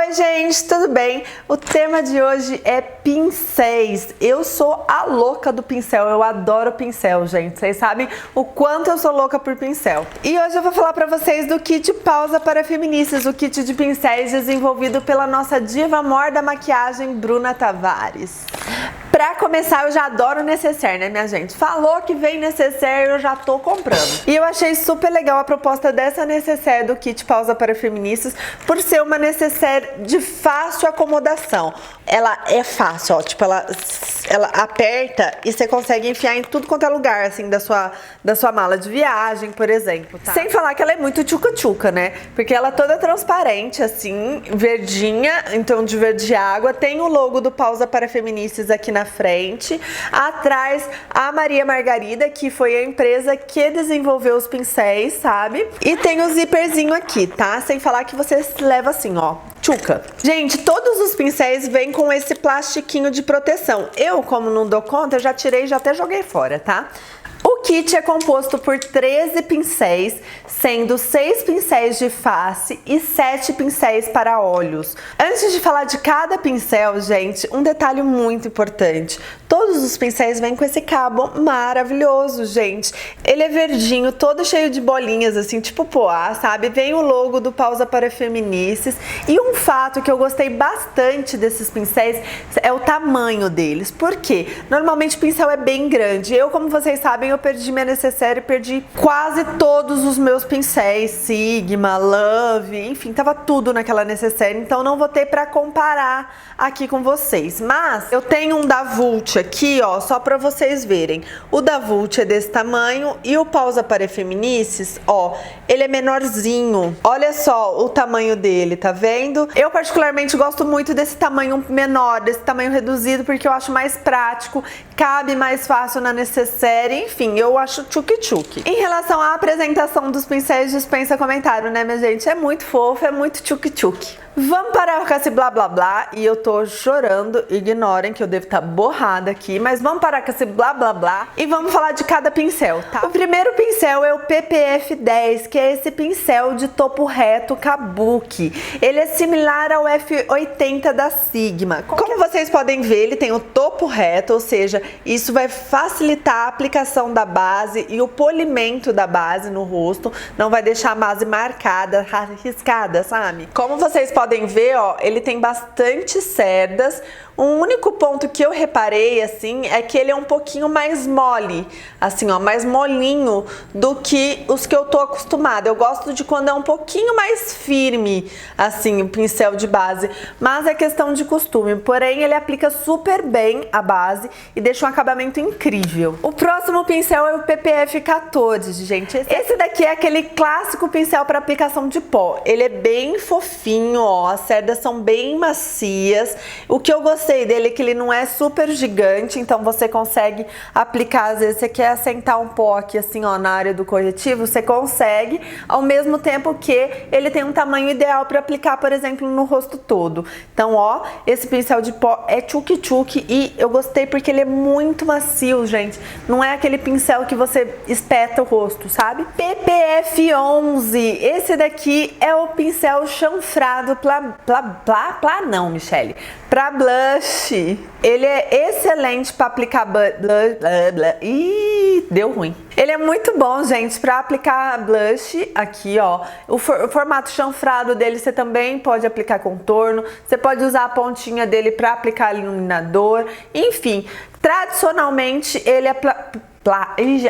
Oi gente, tudo bem? O tema de hoje é pincéis. Eu sou a louca do pincel, eu adoro pincel, gente. Vocês sabem o quanto eu sou louca por pincel. E hoje eu vou falar pra vocês do kit Pausa para Feministas, o kit de pincéis desenvolvido pela nossa diva mor da maquiagem, Bruna Tavares. Pra começar, eu já adoro necessaire, né, minha gente? Falou que vem necessaire, eu já tô comprando. E eu achei super legal a proposta dessa necessaire do kit Pausa para Feministas, por ser uma necessaire de fácil acomodação. Ela é fácil, ó, tipo, ela aperta e você consegue enfiar em tudo quanto é lugar, assim, da sua mala de viagem, por exemplo, tá? Sem falar que ela é muito tchuca-tchuca, né? Porque ela é toda transparente, assim, verdinha, então de verde água. Tem o logo do Pausa para Feministas aqui na frente. Atrás, a Maria Margarida, que foi a empresa que desenvolveu os pincéis, sabe? E tem o zíperzinho aqui, tá? Sem falar que você leva assim, ó, tchuca. Gente, todos os pincéis vêm com esse plastiquinho de proteção. Eu, como não dou conta, eu já tirei e já até joguei fora, tá? O kit é composto por 13 pincéis, sendo 6 pincéis de face e 7 pincéis para olhos. Antes de falar de cada pincel, gente, um detalhe muito importante. Todos os pincéis vêm com esse cabo maravilhoso, gente. Ele é verdinho, todo cheio de bolinhas, assim, tipo poá, sabe? Vem o logo do Pausa para Feministas. E um fato que eu gostei bastante desses pincéis é o tamanho deles. Por quê? Normalmente o pincel é bem grande. Eu, como vocês sabem, eu perdi minha necessaire e perdi quase todos os meus pincéis, Sigma, Love, enfim, tava tudo naquela necessaire, então não vou ter pra comparar aqui com vocês. Mas eu tenho um da Vult aqui, ó, só pra vocês verem. O da Vult é desse tamanho e o Pausa para Feministas, ó, ele é menorzinho. Olha só o tamanho dele, tá vendo? Eu particularmente gosto muito desse tamanho menor, desse tamanho reduzido, porque eu acho mais prático, cabe mais fácil na necessaire, enfim, eu acho tchuki-tchuki. Em relação à apresentação dos pincéis, dispensa comentário, né, minha gente? É muito fofo, é muito tchuki-tchuki. Vamos parar com esse blá blá blá, e eu tô chorando, ignorem que eu devo estar borrada aqui, mas vamos parar com esse blá blá blá e vamos falar de cada pincel, tá? O primeiro pincel é o PPF 10, que é esse pincel de topo reto kabuki. Ele é similar ao F80 da Sigma. Como vocês podem ver, ele tem o topo reto, ou seja, isso vai facilitar a aplicação da base e o polimento da base no rosto, não vai deixar a base marcada, riscada, sabe? Como vocês podem ver, ó, ele tem bastante cerdas. O único ponto que eu reparei, assim, é que ele é um pouquinho mais mole, assim, ó, mais molinho do que os que eu tô acostumada. Eu gosto de quando é um pouquinho mais firme, assim, o pincel de base, mas é questão de costume. Porém, ele aplica super bem a base e deixa um acabamento incrível. O próximo pincel é o PPF 14, gente. Esse daqui é aquele clássico pincel para aplicação de pó. Ele é bem fofinho, ó, as cerdas são bem macias. O que eu gostei dele é que ele não é super gigante, então você consegue aplicar, às vezes você quer assentar um pó aqui assim, ó, na área do corretivo, você consegue, ao mesmo tempo que ele tem um tamanho ideal para aplicar, por exemplo, no rosto todo. Então, ó, esse pincel de pó é tchuki-tchuki e eu gostei porque ele é muito macio, gente. Não é aquele pincel que você espeta o rosto, sabe? PPF 11, esse daqui é o pincel chanfrado não, Michele, pra blush. Ele é excelente para aplicar blush. Ih, deu ruim. Ele é muito bom, gente, para aplicar blush aqui, ó. O formato chanfrado dele você também pode aplicar contorno. Você pode usar a pontinha dele para aplicar iluminador. Enfim, tradicionalmente ele é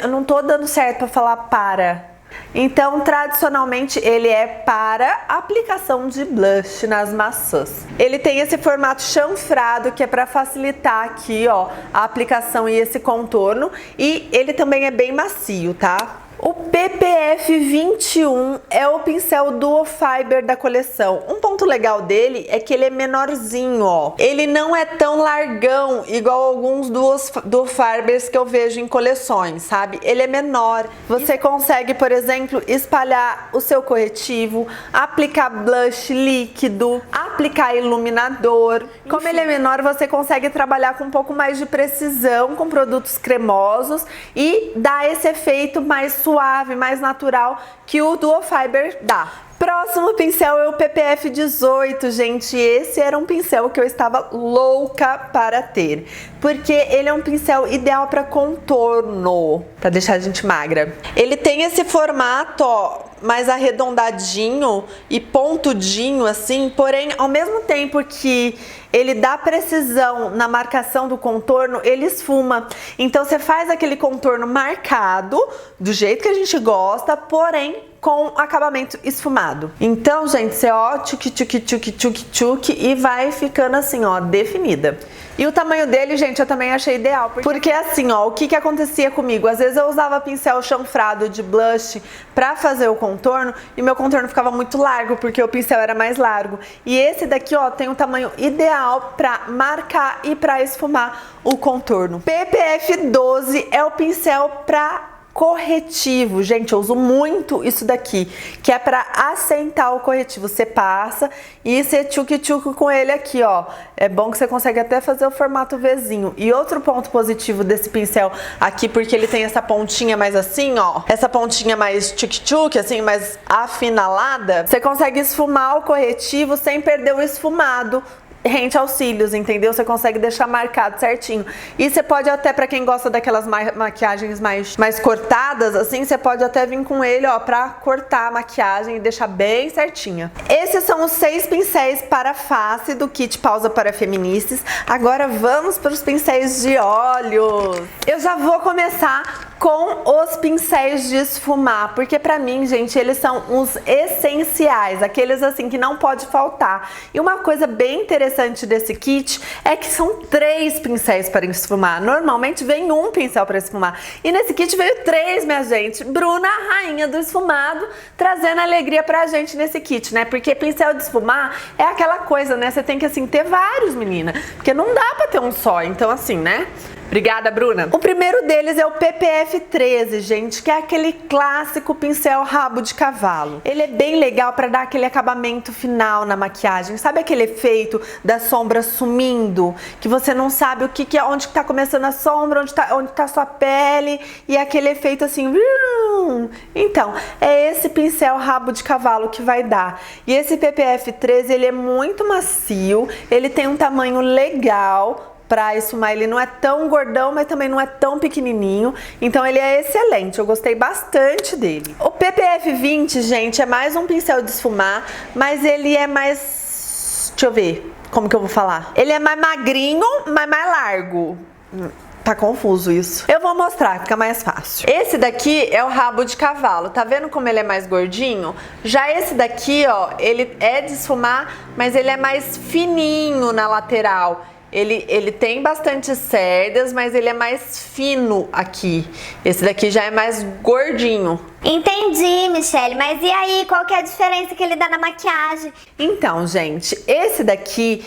eu não tô dando certo para falar para. Então, tradicionalmente, ele é para aplicação de blush nas maçãs. Ele tem esse formato chanfrado, que é para facilitar aqui, ó, a aplicação e esse contorno. E ele também é bem macio, tá? O PPF 21 é o pincel Duo Fiber da coleção. Um ponto legal dele é que ele é menorzinho, ó. Ele não é tão largão, igual alguns Duo Fibers que eu vejo em coleções, sabe? Ele é menor. Você consegue, por exemplo, espalhar o seu corretivo, aplicar blush líquido, aplicar iluminador. Como ele é menor, você consegue trabalhar com um pouco mais de precisão, com produtos cremosos e dar esse efeito mais suave, mais natural que o Duo Fiber dá. Próximo pincel é o PPF 18, gente. Esse era um pincel que eu estava louca para ter, porque ele é um pincel ideal para contorno, para deixar a gente magra. Ele tem esse formato, ó, mais arredondadinho e pontudinho assim, porém ao mesmo tempo que ele dá precisão na marcação do contorno, ele esfuma. Então você faz aquele contorno marcado do jeito que a gente gosta, porém com acabamento esfumado. Então, gente, você ó, tchuc, tchuc, tchuc, tchuc, tchuc, e vai ficando assim, ó, definida. E o tamanho dele, gente, eu também achei ideal. Porque assim, ó, o que acontecia comigo? Às vezes eu usava pincel chanfrado de blush pra fazer o contorno e meu contorno ficava muito largo, porque o pincel era mais largo. E esse daqui, ó, tem um tamanho ideal pra marcar e pra esfumar o contorno. PPF 12 é o pincel pra corretivo. Gente, eu uso muito isso daqui, que é para assentar o corretivo. Você passa e você tchuc-tchuc com ele aqui, ó. É bom que você consegue até fazer o formato Vzinho. E outro ponto positivo desse pincel aqui, porque ele tem essa pontinha mais assim, ó. Essa pontinha mais tchuc-tchuc, assim, mais afinalada. Você consegue esfumar o corretivo sem perder o esfumado rente aos cílios, entendeu? Você consegue deixar marcado certinho. E você pode até, pra quem gosta daquelas maquiagens mais cortadas, assim, você pode até vir com ele, ó, pra cortar a maquiagem e deixar bem certinha. Esses são os 6 pincéis para face do kit Pausa para Feministas. Agora vamos para os pincéis de olhos. Eu já vou começar com os pincéis de esfumar, porque pra mim, gente, eles são os essenciais, aqueles assim que não pode faltar. E uma coisa bem interessante desse kit é que são 3 pincéis para esfumar. Normalmente vem um pincel para esfumar. E nesse kit veio 3, minha gente. Bruna, a rainha do esfumado, trazendo alegria pra gente nesse kit, né? Porque pincel de esfumar é aquela coisa, né? Você tem que, assim, ter vários, menina. Porque não dá pra ter um só. Então, assim, né? Obrigada, Bruna. O primeiro deles é o PPF 13, gente, que é aquele clássico pincel rabo de cavalo. Ele é bem legal para dar aquele acabamento final na maquiagem. Sabe aquele efeito da sombra sumindo? Que você não sabe o que é, onde tá começando a sombra, onde tá a sua pele, e aquele efeito assim... Então, é esse pincel rabo de cavalo que vai dar. E esse PPF 13, ele é muito macio, ele tem um tamanho legal pra esfumar. Ele não é tão gordão, mas também não é tão pequenininho. Então ele é excelente, eu gostei bastante dele. O PPF 20, gente, é mais um pincel de esfumar, mas ele é mais... Deixa eu ver como que eu vou falar. Ele é mais magrinho, mas mais largo. Tá confuso isso. Eu vou mostrar, fica mais fácil. Esse daqui é o rabo de cavalo. Tá vendo como ele é mais gordinho? Já esse daqui, ó, ele é de esfumar, mas ele é mais fininho na lateral. Ele tem bastante cerdas, mas ele é mais fino aqui. Esse daqui já é mais gordinho. Entendi, Michelle, mas e aí, qual que é a diferença que ele dá na maquiagem? Então, gente, esse daqui,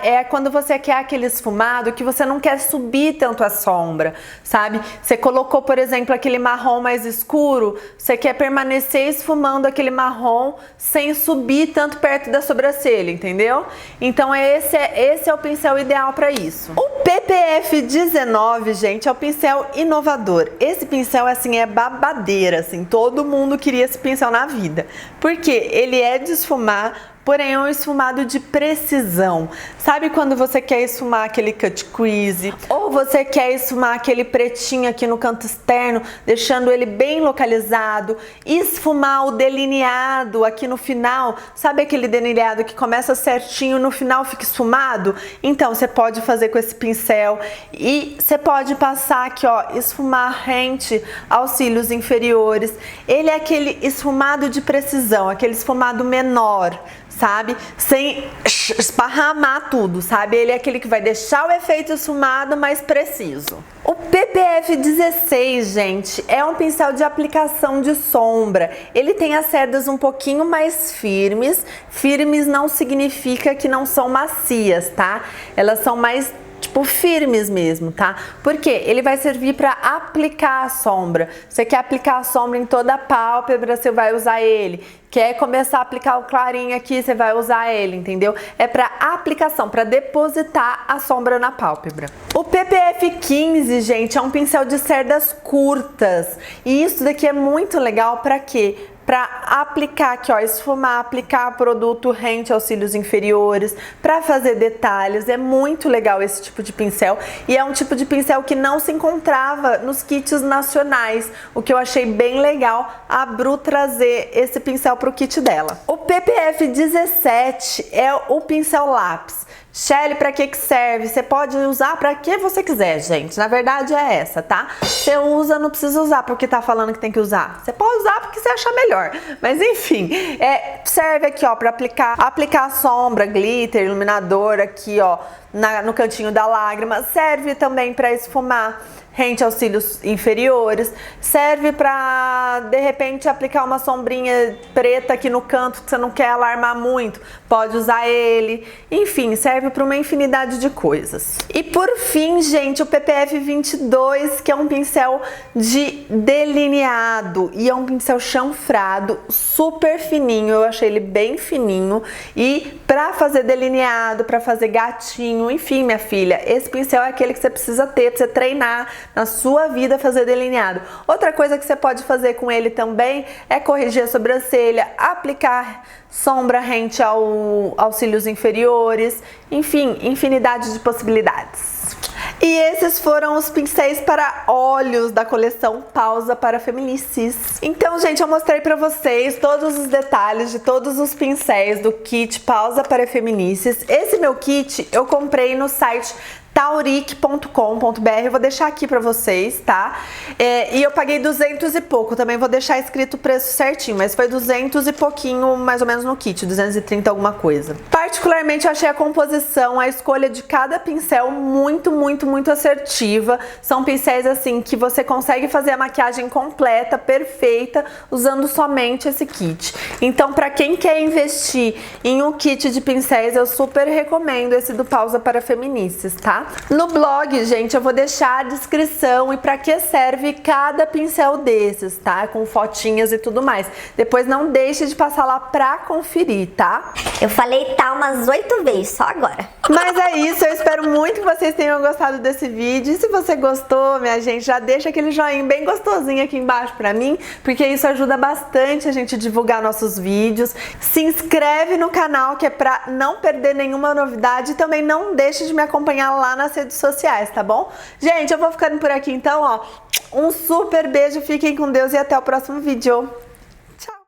é quando você quer aquele esfumado que você não quer subir tanto a sombra, sabe? Você colocou, por exemplo, aquele marrom mais escuro, você quer permanecer esfumando aquele marrom sem subir tanto perto da sobrancelha, entendeu? Então, esse é o pincel ideal para isso. O PPF 19, gente, é o pincel inovador. Esse pincel, assim, é babadeira. Assim, todo mundo queria esse pincel na vida, porque ele é de esfumar, porém é um esfumado de precisão. Sabe quando você quer esfumar aquele cut crease, ou você quer esfumar aquele pretinho aqui no canto externo, deixando ele bem localizado, esfumar o delineado aqui no final, sabe aquele delineado que começa certinho, no final fica esfumado? Então você pode fazer com esse pincel e você pode passar aqui, ó, esfumar rente aos cílios inferiores. Ele é aquele esfumado de precisão, aquele esfumado menor, sabe? Sem esparramar tudo, sabe? Ele é aquele que vai deixar o efeito esfumado mais preciso. O PPF 16, gente, é um pincel de aplicação de sombra. Ele tem as cerdas um pouquinho mais firmes. Firmes não significa que não são macias, tá? Elas são mais tipo firmes mesmo, tá? Porque ele vai servir para aplicar a sombra. Você quer aplicar a sombra em toda a pálpebra, você vai usar ele. Quer começar a aplicar o clarinho aqui, você vai usar ele, entendeu? É para aplicação, para depositar a sombra na pálpebra. O PPF 15, gente, é um pincel de cerdas curtas. E isso daqui é muito legal para quê? para aplicar aqui, ó, esfumar, aplicar produto rente aos cílios inferiores, para fazer detalhes. É muito legal esse tipo de pincel e é um tipo de pincel que não se encontrava nos kits nacionais, o que eu achei bem legal a Bru trazer esse pincel pro kit dela. O PPF 17 é o pincel lápis. Shelly, pra que serve? Você pode usar pra que você quiser, gente. Na verdade é essa, tá? Você usa, não precisa usar porque tá falando que tem que usar. Você pode usar porque você achar melhor. Mas enfim, serve aqui, ó, pra aplicar sombra, glitter, iluminador aqui, ó, no cantinho da lágrima. Serve também pra esfumar rente aos cílios inferiores, serve pra, de repente, aplicar uma sombrinha preta aqui no canto que você não quer alarmar muito, pode usar ele, enfim, serve para uma infinidade de coisas. E por fim, gente, o PPF 22, que é um pincel de delineado e é um pincel chanfrado, super fininho, eu achei ele bem fininho e pra fazer delineado, pra fazer gatinho, enfim, minha filha, esse pincel é aquele que você precisa ter, pra você treinar na sua vida fazer delineado. Outra coisa que você pode fazer com ele também é corrigir a sobrancelha, aplicar sombra rente aos cílios inferiores, enfim, infinidade de possibilidades. E esses foram os pincéis para olhos da coleção Pausa para Feminices. Então, gente, eu mostrei pra vocês todos os detalhes de todos os pincéis do kit Pausa para Feminices. Esse meu kit eu comprei no site tauric.com.br, eu vou deixar aqui pra vocês, tá? E eu paguei 200 e pouco, também vou deixar escrito o preço certinho, mas foi 200 e pouquinho mais ou menos no kit, 230 alguma coisa. Particularmente eu achei a composição, a escolha de cada pincel muito assertiva. São pincéis assim que você consegue fazer a maquiagem completa, perfeita, usando somente esse kit. Então, pra quem quer investir em um kit de pincéis, eu super recomendo esse do Pausa para Feminices, tá? No blog, gente, eu vou deixar a descrição e pra que serve cada pincel desses, tá? Com fotinhas e tudo mais. Depois não deixe de passar lá pra conferir, tá? Eu falei tá umas 8 vezes, só agora. Mas é isso, eu espero muito que vocês tenham gostado desse vídeo. E se você gostou, minha gente, já deixa aquele joinha bem gostosinho aqui embaixo pra mim, porque isso ajuda bastante a gente a divulgar nossos vídeos. Se inscreve no canal, que é pra não perder nenhuma novidade. E também não deixe de me acompanhar lá nas redes sociais, tá bom? Gente, eu vou ficando por aqui então, ó. Um super beijo, fiquem com Deus e até o próximo vídeo. Tchau!